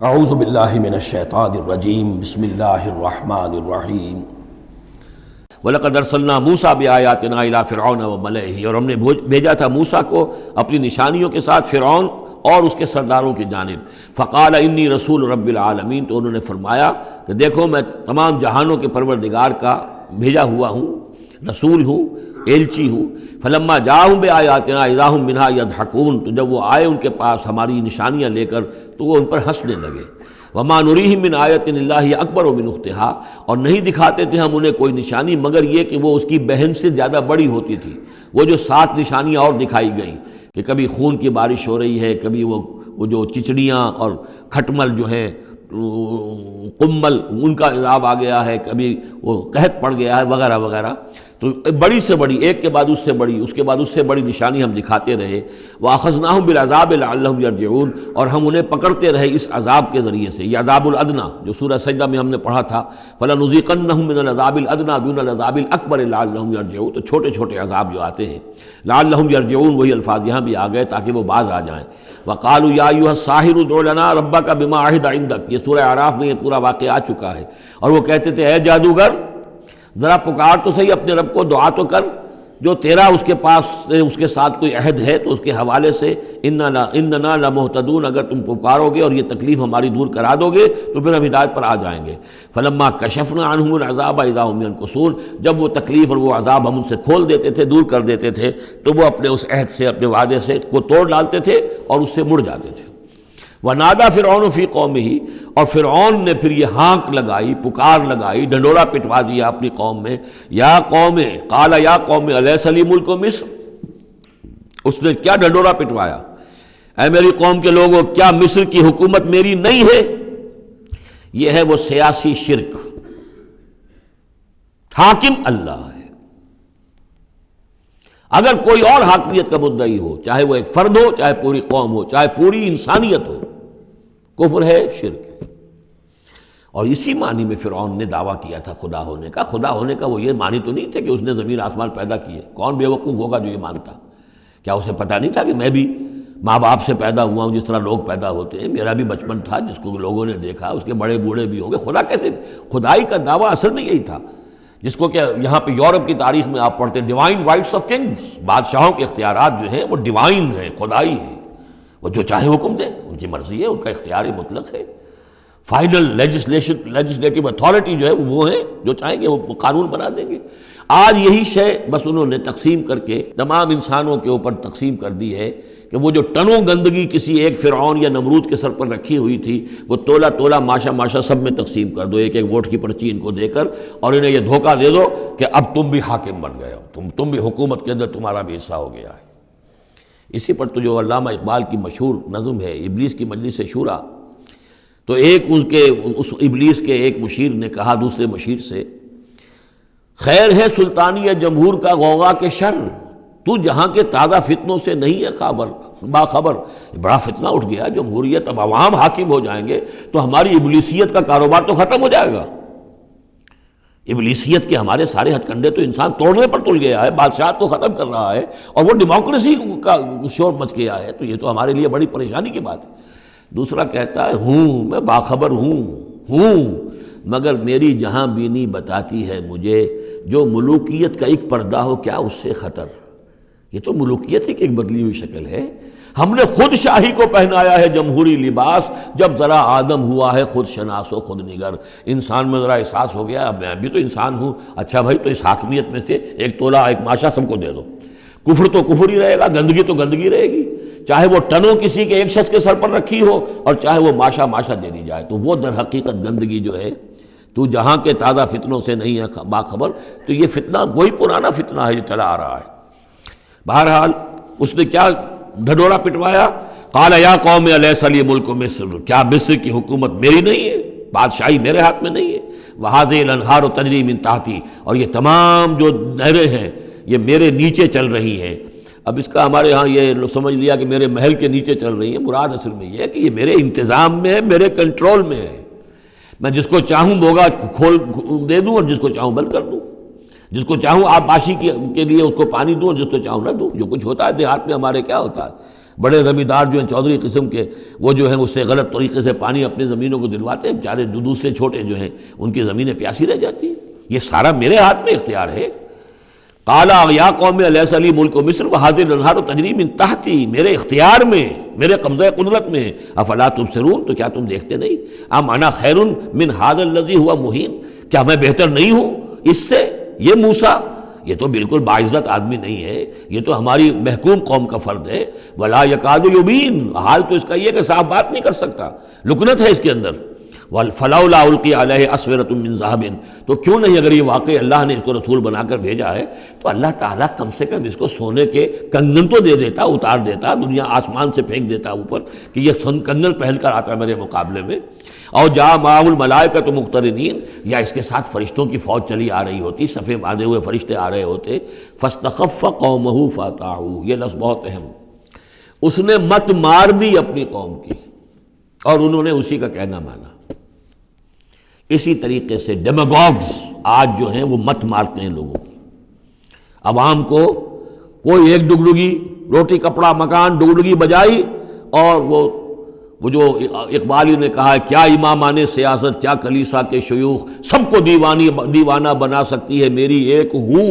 اعوذ باللہ من الشیطان الرجیم بسم اللہ الرحمن الرحیم وَلَقَدْ أَرْسَلْنَا مُوسَىٰ بِآيَاتِنَا إِلَىٰ فِرْعَوْنَ وَمَلَئِهِ، اور ہم نے بھیجا تھا موسیٰ کو اپنی نشانیوں کے ساتھ فرعون اور اس کے سرداروں کی جانب۔ فَقَالَ إِنِّي رَسُولُ رَبِّ الْعَالَمِينَ، تو انہوں نے فرمایا کہ دیکھو میں تمام جہانوں کے پروردگار کا بھیجا ہوا ہوں، رسول ہوں، ایلچی ہوں۔ فلما جاءہم بآیاتنا اذا ہم منہا یضحکون، تو جب وہ آئے ان کے پاس ہماری نشانیاں لے کر تو وہ ان پر ہنسنے لگے۔ وما نریہم من آیۃ الا ہی اکبر من اختہا، اور نہیں دکھاتے تھے ہم انہیں کوئی نشانی مگر یہ کہ وہ اس کی بہن سے زیادہ بڑی ہوتی تھی۔ وہ جو 7 نشانیاں اور دکھائی گئیں کہ کبھی خون کی بارش ہو رہی ہے، کبھی وہ جو چچڑیاں اور کھٹمل جو ہیں قمل ان کا عذاب آ گیا ہے، کبھی وہ قحط پڑ گیا ہے وغیرہ وغیرہ، تو بڑی سے بڑی ایک کے بعد اس سے بڑی، اس کے بعد اس سے بڑی نشانی ہم دکھاتے رہے۔ وَأَخَذْنَاهُمْ بِالْعَذَابِ لَعَلَّهُمْ يَرْجِعُونَ، اور ہم انہیں پکڑتے رہے اس عذاب کے ذریعے سے، یہ عذاب الادنیٰ جو سورہ سجدہ میں ہم نے پڑھا تھا، فَلَنُذِيقَنَّهُم مِّنَ الْعَذَابِ الْأَدْنَىٰ دُونَ الْعَذَابِ الْأَكْبَرِ لَعَلَّهُمْ يَرْجِعُونَ، تو چھوٹے چھوٹے عذاب جو آتے ہیں لَعَلَّهُمْ يَرْجِعُونَ، وہی الفاظ یہاں بھی آ گئے تاکہ وہ باز آ جائیں۔ وَقَالُوا يَا أَيُّهَا السَّاحِرُ ادْعُ لَنَا رَبَّكَ بِمَا عَهِدَ عِندَكَ، یہ سورہ اعراف میں یہ پورا واقعہ آ چکا ہے۔ اور وہ کہتے تھے اے جادوگر ذرا پکار تو صحیح اپنے رب کو، دعا تو کر جو تیرا اس کے پاس اس کے ساتھ کوئی عہد ہے تو اس کے حوالے سے اننا لمہتدون، اگر تم پکارو گے اور یہ تکلیف ہماری دور کرا دو گے تو پھر ہم ہدایت پر آ جائیں گے۔ فلما کشفنا عنہم العذاب اذا هم ينكثون، جب وہ تکلیف اور وہ عذاب ہم ان سے کھول دیتے تھے، دور کر دیتے تھے، تو وہ اپنے اس عہد سے، اپنے وعدے سے کو توڑ ڈالتے تھے اور اس سے مڑ جاتے تھے۔ وَنَادَىٰ فِرْعَوْنُ فِي قَوْمِهِ، اور فرعون نے پھر یہ ہانک لگائی، پکار لگائی، ڈنڈورا پٹوا دیا اپنی قوم میں، یا قوم قال یا قوم الیس لی ملک مصر، اس نے کیا ڈنڈورا پٹوایا، اے میری قوم کے لوگوں کیا مصر کی حکومت میری نہیں ہے؟ یہ ہے وہ سیاسی شرک، حاکم اللہ ہے۔ اگر کوئی اور حاکمیت کا مدعی ہو، چاہے وہ ایک فرد ہو، چاہے پوری قوم ہو، چاہے پوری انسانیت ہو، کفر ہے، شرک ہے۔ اور اسی معنی میں فرعون نے دعویٰ کیا تھا خدا ہونے کا۔ خدا ہونے کا وہ یہ معنی تو نہیں تھا کہ اس نے زمین آسمان پیدا کیے، کون بے وقوف ہوگا جو یہ مانتا؟ کیا اسے پتہ نہیں تھا کہ میں بھی ماں باپ سے پیدا ہوا ہوں جس طرح لوگ پیدا ہوتے ہیں، میرا بھی بچپن تھا جس کو لوگوں نے دیکھا، اس کے بڑے بوڑھے بھی ہوں گے، خدا کیسے؟ خدائی کا دعویٰ اصل میں یہی تھا جس کو کہ یہاں پہ یورپ کی تاریخ میں آپ پڑھتے ہیں ڈیوائن رائٹس آف کنگز، بادشاہوں کے اختیارات جو ہیں وہ ڈیوائن ہیں، خدائی ہیں، وہ جو چاہے حکم دیں، ان کی مرضی ہے، ان کا اختیار مطلق ہے۔ فائنل لیجسلیٹو اتھارٹی جو ہے وہ ہیں جو چاہیں گے وہ قانون بنا دیں گے۔ آج یہی شے بس انہوں نے تقسیم کر کے تمام انسانوں کے اوپر تقسیم کر دی ہے کہ وہ جو ٹنوں گندگی کسی ایک فرعون یا نمرود کے سر پر رکھی ہوئی تھی، وہ تولا تولا ماشا ماشا سب میں تقسیم کر دو، ایک ایک ووٹ کی پرچی ان کو دے کر، اور انہیں یہ دھوکہ دے دو کہ اب تم بھی حاکم بن گئے ہو، تم بھی حکومت کے اندر تمہارا بھی حصہ ہو گیا ہے۔ اسی پر تو جو علامہ اقبال کی مشہور نظم ہے ابلیس کی مجلس شورا، تو ایک اس ابلیس کے ایک مشیر نے کہا دوسرے مشیر سے، خیر ہے سلطانی جمہور کا غوغا کے شر، تو جہاں کے تازہ فتنوں سے نہیں ہے باخبر۔ بڑا فتنہ اٹھ گیا، جمہوریت، اب عوام حاکم ہو جائیں گے تو ہماری ابلیسیت کا کاروبار تو ختم ہو جائے گا۔ ابلیسیت کے ہمارے سارے ہتھ کنڈے تو انسان توڑنے پر تل گیا ہے، بادشاہت کو ختم کر رہا ہے، اور وہ ڈیموکریسی کا شور مچ گیا ہے، تو یہ تو ہمارے لیے بڑی پریشانی کی بات ہے۔ دوسرا کہتا ہے میں باخبر ہوں، مگر میری جہاں بینی بتاتی ہے مجھے جو ملوکیت کا ایک پردہ ہو کیا اس سے خطر۔ یہ تو ملوکیت ہی کی ایک بدلی ہوئی شکل ہے۔ ہم نے خود شاہی کو پہنایا ہے جمہوری لباس، جب ذرا آدم ہوا ہے خود شناس و خود نگر۔ انسان میں ذرا احساس ہو گیا اب میں بھی تو انسان ہوں، اچھا بھائی تو اس حاکمیت میں سے ایک تولا ایک ماشا سب کو دے دو۔ کفر تو کفر ہی رہے گا، گندگی تو گندگی رہے گی، چاہے وہ ٹنوں کسی کے ایک شخص کے سر پر رکھی ہو اور چاہے وہ ماشا ماشا دے دی جائے، تو وہ در حقیقت گندگی جو ہے، تو جہاں کے تازہ فتنوں سے نہیں ہے باخبر، تو یہ فتنہ وہی پرانا فتنہ ہے جو چلا آ رہا ہے۔ بہرحال اس نے کیا ڈھڈورا پٹوایا، قال یا قوم الیس لی ملک مصر، کیا مصر کی حکومت میری نہیں ہے، بادشاہی میرے ہاتھ میں نہیں ہے، وہذہ الانہار تجری من تحتی، اور یہ تمام جو نہریں ہیں یہ میرے نیچے چل رہی ہیں۔ اب اس کا ہمارے ہاں یہ سمجھ لیا کہ میرے محل کے نیچے چل رہی ہیں، مراد اصل میں یہ ہے کہ یہ میرے انتظام میں ہے، میرے کنٹرول میں ہے، میں جس کو چاہوں بوگا کھول دے دوں اور جس کو چاہوں بند کر دوں، جس کو چاہوں آبپاشی کے لیے اس کو پانی دوں اور جس کو چاہوں نہ دوں۔ جو کچھ ہوتا ہے دیہات میں ہمارے کیا ہوتا ہے، بڑے زمیندار جو ہیں چودھری قسم کے، وہ جو ہیں اس سے غلط طریقے سے پانی اپنی زمینوں کو دلواتے ہیں، بیچارے دوسرے چھوٹے جو ہیں ان کی زمینیں پیاسی رہ جاتی ہیں۔ یہ سارا میرے ہاتھ میں اختیار ہے۔ قالا یا قوم الیس لی ملک مصر وہذہ الانہار تجری من تحتی، میرے اختیار میں، میرے قبضہ قدرت میں، افلا تبصرون، تو کیا تم دیکھتے نہیں؟ ام انا خیر من ھذا الذی هو مہین، کیا میں بہتر نہیں ہوں اس سے؟ یہ موسیٰ یہ تو بالکل باعزت آدمی نہیں ہے، یہ تو ہماری محکوم قوم کا فرد ہے۔ ولا یکاد یبین، حال تو اس کا یہ کہ صاف بات نہیں کر سکتا، لکنت ہے اس کے اندر۔ فلولا القی علیہ اسورۃ من ذہب، تو کیوں نہیں، اگر یہ واقعی اللہ نے اس کو رسول بنا کر بھیجا ہے تو اللہ تعالیٰ کم سے کم اس کو سونے کے کنگن تو دے دیتا، اتار دیتا، دنیا آسمان سے پھینک دیتا اوپر کہ یہ کنگن پہن کر آتا میرے مقابلے میں۔ اور جاء معہ الملائکۃ مقترنین، یا اس کے ساتھ فرشتوں کی فوج چلی آ رہی ہوتی، صفے باندھے ہوئے فرشتے آ رہے ہوتے۔ فاستخف قومہ فاطاعوہ، یہ لفظ بہت اہم، اس نے مت مار دی اپنی قوم کی اور انہوں نے اسی کا کہنا مانا۔ اسی طریقے سے ڈیماگوگز آج جو ہیں وہ مت مارتے ہیں لوگوں کی، عوام کو کوئی ایک ڈگڈگی، روٹی کپڑا مکان ڈگڈگی بجائی، اور وہ جو اقبالی نے کہا ہے کیا امامان سیاست، کیا کلیسا کے شیوخ، سب کو دیوانہ بنا سکتی ہے میری ایک ہو،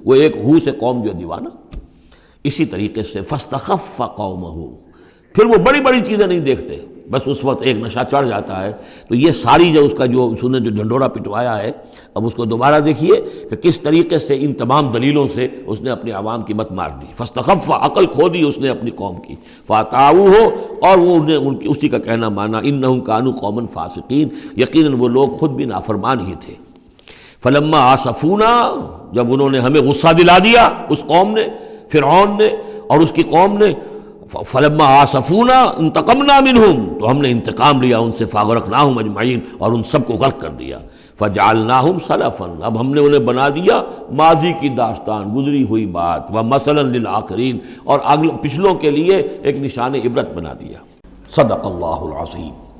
وہ ایک ہو سے قوم جو دیوانہ۔ اسی طریقے سے فاستخف قومہ، پھر وہ بڑی بڑی چیزیں نہیں دیکھتے، بس اس وقت ایک نشہ چڑھ جاتا ہے۔ تو یہ ساری جو اس کا جو اس نے جو ڈنڈورا پٹوایا ہے، اب اس کو دوبارہ دیکھیے کہ کس طریقے سے ان تمام دلیلوں سے اس نے اپنے عوام کی مت مار دی۔ فاستخف، عقل کھو دی اس نے اپنی قوم کی، فاطاعوہ، اور وہ ان کی اسی کا کہنا مانا۔ انہم کانوا قوما فاسقین، یقیناً وہ لوگ خود بھی نافرمان ہی تھے۔ فلما آسفونا، جب انہوں نے ہمیں غصہ دلا دیا، اس قوم نے، فرعون نے اور اس کی قوم نے، فلما آسفونا انتقمنا منہم، تو ہم نے انتقام لیا ان سے، فاغرقناہم اجمعین، اور ان سب کو غرق کر دیا۔ فجعلناہم سلفا، اب ہم نے انہیں بنا دیا ماضی کی داستان، گزری ہوئی بات، ومثلا للآخرین، اور پچھلوں کے لیے ایک نشان عبرت بنا دیا۔ صدق اللہ العظیم۔